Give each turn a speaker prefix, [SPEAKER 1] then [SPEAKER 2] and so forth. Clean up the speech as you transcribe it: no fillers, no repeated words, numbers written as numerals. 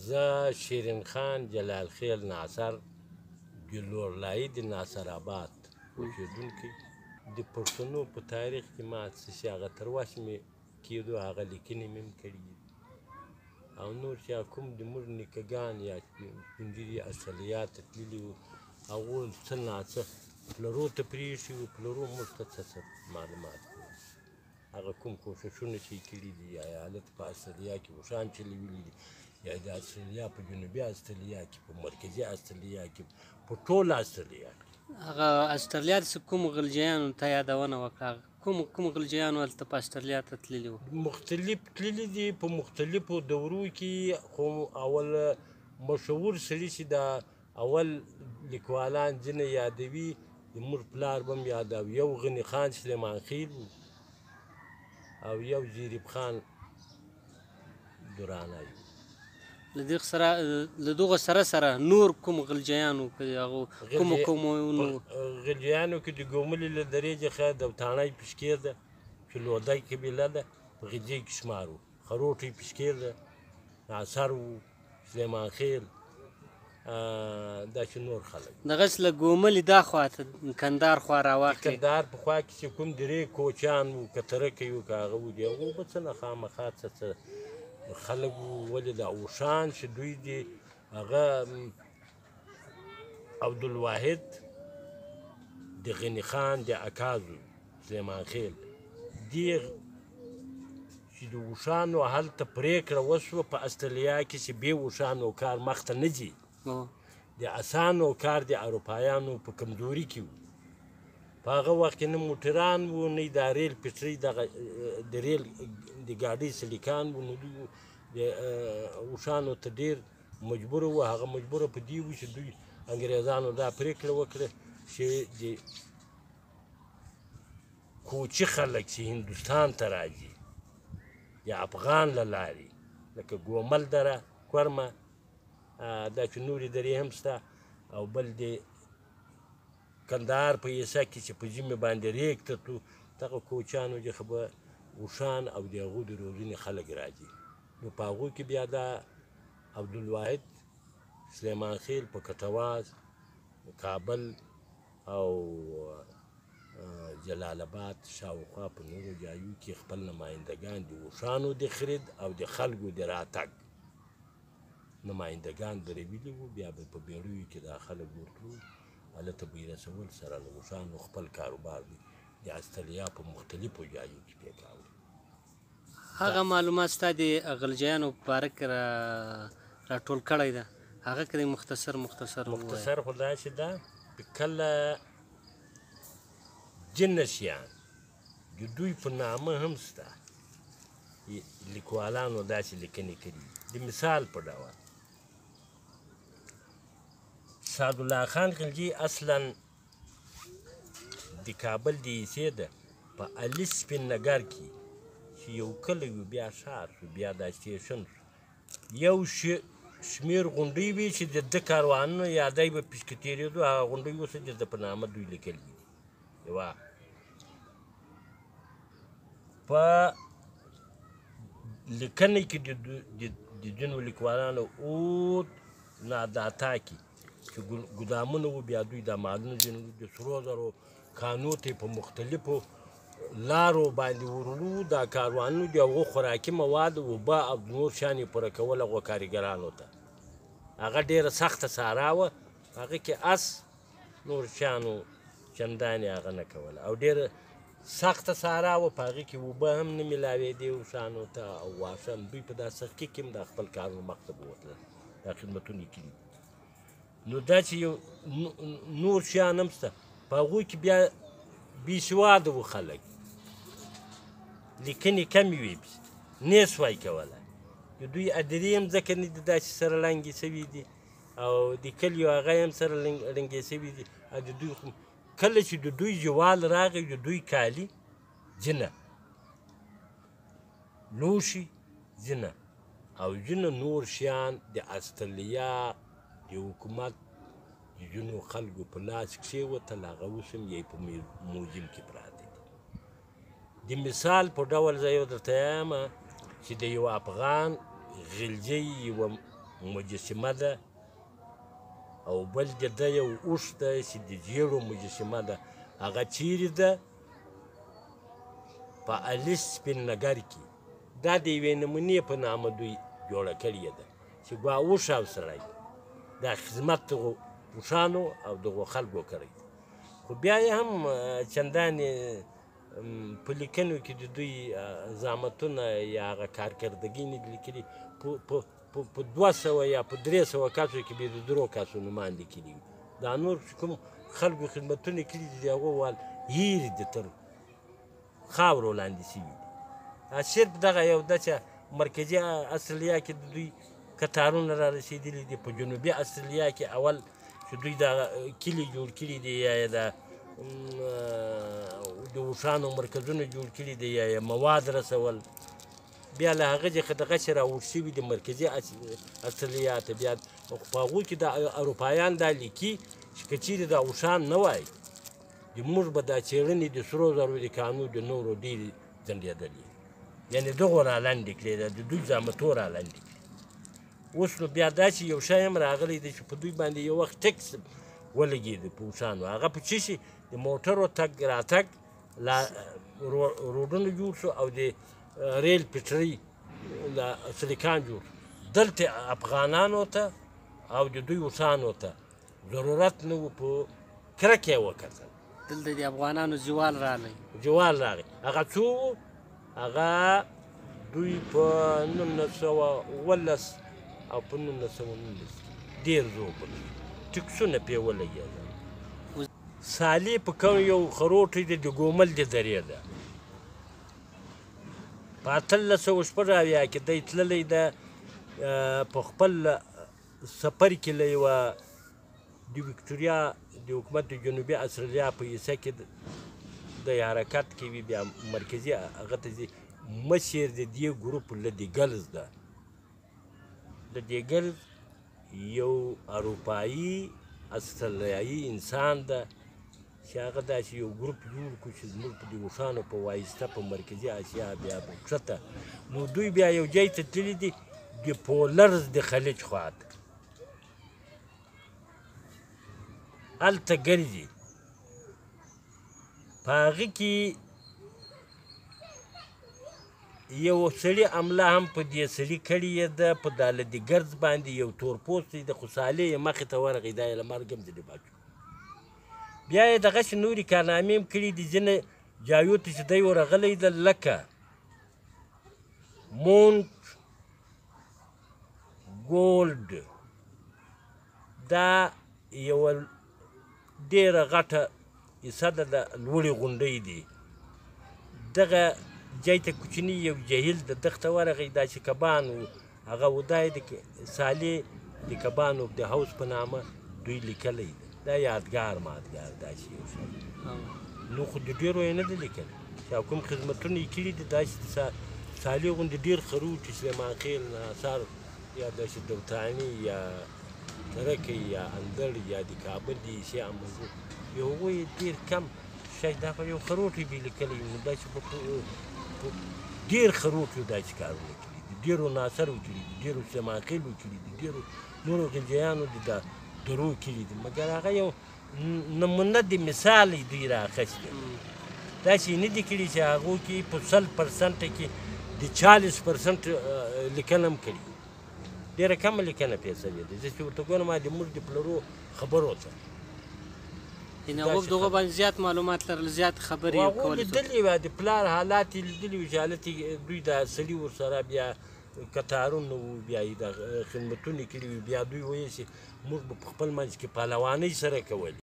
[SPEAKER 1] زه شیرین خان جلال خیل ناصر ګلورلایي د ناصر آباد اوسېدونکی د پښتنو په تاریخ کې ما څه چې هغه تر وسمې کېدو هغه لیکنې مې هم کړي دي او نور چې کوم د موږ نیکهګان یا سپین ږیري اصلیات تللي وو هغو څه ناڅه پلرو ته پرېښي وو پلرو موږ ته څه معلومات هغه کوم کوښښونه چې یې کړي دي یا ایالت په استرالیا کې اوښان چلولي دي یا د استرالیا په جنوبي استرالیا کې په مرکزي استرالیا کې په ټوله استرالیا کې
[SPEAKER 2] هغه استرالیا د کوم غلجیانو ته یادونه وکړه کوم غلجیانو هلته په استرالیا ته تللي وو
[SPEAKER 1] مختلف تللي دي په مختلفو دورو کې خو اول مشهور سړي چې د اول لیکوالان ځینې یادوي زموږ پلار به هم یادوي یو غني خان سلیمان خیل او یو زیرب خان درانی
[SPEAKER 2] له دغو سره نور کوم غلجیانو کومو
[SPEAKER 1] غلجیانو کې د ګوملي له درې څخه د تاڼۍ پشکیر ده چې لودی قبیله ده په غجې کې شمار وو خروټی پشکیر ده ناصر وو سلیمان خیل دا چې نور خلک
[SPEAKER 2] دغسې له ګوملي دا خواته کندهار خوا راواخلې
[SPEAKER 1] کندهار په خوا کې چې کوم درې کوچیان وو که ترکۍ وو که هغه وو دي هغو به څه نه خامخا څه خلک وو ولې د اوښان چې دوی دي هغه عبدالواحد د غني خان د اکازو سلیمان خیل دې چې د اوښانو هلته پرېکړه وشوه په استرالیا کې چې بې اوښانو کار مخته نه ځي د اسانو کار د اروپایانو په کمزوري کې وو په هغه وخت کې نه موټران وو نه د ریل پټرۍ د ریل د ګاډۍ سلیکان وو نو دوی د اوښانو ته ډېر مجبوره وو هغه مجبوره په دې وو چې دوی انګریزانو دا پرېکړه وکړه چې د کوچي خلک چې هندوستان ته راځي یا افغان له لارې لکه ګومل دره کورمه دا چې نورې درې هم شته او بل د کندهار په یسه کې چې په ژمي باندې ریګ ته تلو دغه کوچیانو څخه به اوښان او د هغو د روزنې خلک راځي نو په هغو کې بیا دا عبدالواحد سلیمان خیل په کټواز کابل او جلال آباد شاوخوا په نورو ځایو کې خپل نمایندګان د اوښانو د خرید او د خلکو د راتګ نمایندګان درېدلي وو بیا به په بیړیو کې دا خلک ورتلو هلته به یې رسول سره له اوښانو خپل کاروبار دی د استرالیا په مختلفو ځایو کې پې کاوه
[SPEAKER 2] هغه معلومات ستا د غلجیانو په باره کې راټول کړی ده هغه که مختصر
[SPEAKER 1] خو داسې ده کله جنسیان د دوی په نامه هم شته لیکوالانو داسې لیکنې کړي د مثال په ډول سعدالله خان خلجي اصلا د کابل د یسې ده په علي سپین نګر کې چې یو کلی وي بیا ښار شو بیا دا سټیشن شو یو شمېر غونډۍ وي چې د ده کاروانونه یا دی به پشکې تېرېدو هغه غونډۍ اوس د ده په نامه دوی لیکلي دي یوه په لیکنې کې د ځینو لیکوالانو اوت ناداتا کې چې ګدامونه وو بیا دوی دا مالونه ځینې د سرو زرو کانو ته په مختلفو لارو باندې ورلو دا کاروانونو د هغو خوراکي مواد اوبه او نور شیان یې پوره کول هغو کارګرانو ته هغه ډېره سخته سارا وه هغه کې اس نور شیانو چندانې هغه نه کوله او ډېره سخته سارا وه په هغې کې اوبه هم نه میلاوېدې اوښانو ته او واښه دوی په دا سختي کې هم دا خپل کارونه مخته بوتلل دا خدمتونه یې کړي نو دا چې یو نور شیان هم شته په هغوی کې بیا بې سواده وو خلک لیکنې کمې وې نه یې سوای کولی د دوی ادرې هم ځکه نه دي داسې سره لنګې شوي دي او د کلیو هغه هم سره لنګې شوي دي او د دوی کله چې د دوی جوال راغی د دوی کالي ځینه لوښي ځینه او ځینه نور شیان د استرالیا د حکومت د ځینو خلکو په لاس کښې وتل هغه اوس هم یې په موزیم کې پراته دي د مثال په ډول زه یو درته وایم چې د یو افغان غلجۍ یوه مجسمه ده او بل د ده یو اوښ ده چې د ژیړو مجسمه ده هغه چیرې ده په الیس سپین نګر کې دا د یوې نمونې په نامه دوی جوړه کړې ده چې ګوا اوښ او سړی دا خدمت دغو اوښانو او دغو خلکو کړی خو بیا یې هم چندانې په لیکنو کې د دوی زحمتونه یا هغه کارکردګي نه دي لیکلي په 200 یا په 300 کسو کې بیا د درو کسو نومان لیکلي وي دا نور چې کوم خلکو خدمتونه کړي دي د هغو وال هېرې دي تر خاورو لاندې سوي دي صرف دغه یو ده چې مرکزي استرالیا کې د دوی کتارونه را رسېدلي دي په جنوبي استرالیا کې اول چې دوی دا کلي جوړ کړي دي یا یې د اوښانو مرکزونه جوړ کړي دي یا یې مواد رسول بیا له هغه څخه دغه چې راوړ شوي د مرکزي استرالیا ته بیا په هغوی کې د اروپایان دا لیکي چې که چیرې دا اوښان نه وای موږ به دا څېړنې د سرو زرو د کانو د نورو ډېرې ځنډېدلې یعنې دغو را لنډې کړې ده د دوی زحمتو را لنډې کړې اوس نو بیا داسې یو شی هم راغلی دی چې په دوی باندې یو وخت ټکس ولګېده په اوښانو هغه په څه شي د موټرو تګ راتګ روډونه جوړ شو او د ریل پټرۍ سلیکان جوړ دلته افغانانو ته او د دوی اوښانو ته ضرورت نه و په کرکه یې وکتل
[SPEAKER 2] دلته د افغانانو زوال راغی
[SPEAKER 1] هغه څو هغه دوی په 1911 او په 1919 ډېر زوبل ټکسونه پرې ولګېدل سالي په کوم یو خروټی دی د ګومل د درې ده په 1880 کې دی تللی ده په خپل سفر کې له یوه د ویکټوریا د حکومت د جنوبي استرالیا په حصه کې د حرکت کوي بیا مرکزي هغه ته ځي مشر د دې ګروپ لدیګلز ده لدیګلز یو اروپایي استرالیایي انسان ده چې هغه داسې یو ګروپ جوړ کړو چې زموږ په دې اوښانو په واسطه په مرکزي اسیا بیا کښته نو دوی بیا یو ځای ته تللي دي د پولرز د خلیج خواته هلته ګرځي په هغه کې یو سړي حمله هم په دې سړي کړې ده په دالدي ګرز باندې یو تور پوست دی د خوشحالۍ یې مخې ته ورغی دا یې له مرګ هم ځینې بچ بیا یې دغسې نورې کارنامې هم کړي دي ځینې جایو ته چې دی ورغلی ده لکه مونټ ګولډ دا یوه ډېره غټه حصه ده د لوړې غونډۍ دي دغه ځای ته کوچني یو جهیل د دښته ورغی دا چې کبان و هغه و دا یې د سالې د کبانو د هوس په نامه دوی لیکلی ده دا یادګار مادګار داسې یو شی نو خو د ډېرو یې نه ده لیکلی چې کوم خدمتونه یې کړي دي داسې سالې غوندې ډېر خروټ سلیمان خېل ناصر یا داسې دوتاني یا ترکی یا اندړ یا د کابل د حصې امزو یو هغوی ډېر کم شی دا په یو خروټ یې بې لیکلی نو داسې په ډېر خروټ یو داسې کارونه کړي دي ډېرو ناصرو کړي دي ډېرو سلیمان خېلو کړي دي ډېرو نورو غلجیانو د درو کړي دي مګر هغه یو نمونه د مثال یې دوی رااخیستی داسې یې نه دي کړي چې هغو کې په 100% کې د 40% لیکنه هم کړي ډېره کمه لیکنه پرې شوې ده زه چې ورته ګورم د موږ د پلرو خبرو ته
[SPEAKER 2] یعنې هغوی دغو باندې زیات معلومات لرل زیات خبرې یې
[SPEAKER 1] هغوی لیدلي وه د پلار حالات یې لیدلي وو چې حالت دوی د سړي ورسره بیا کتارونه وو بیا یې د خدمتونه کړي وي بیا دوی ویل چې موږ به په خپل منځ کې پهلوانۍ سره کولې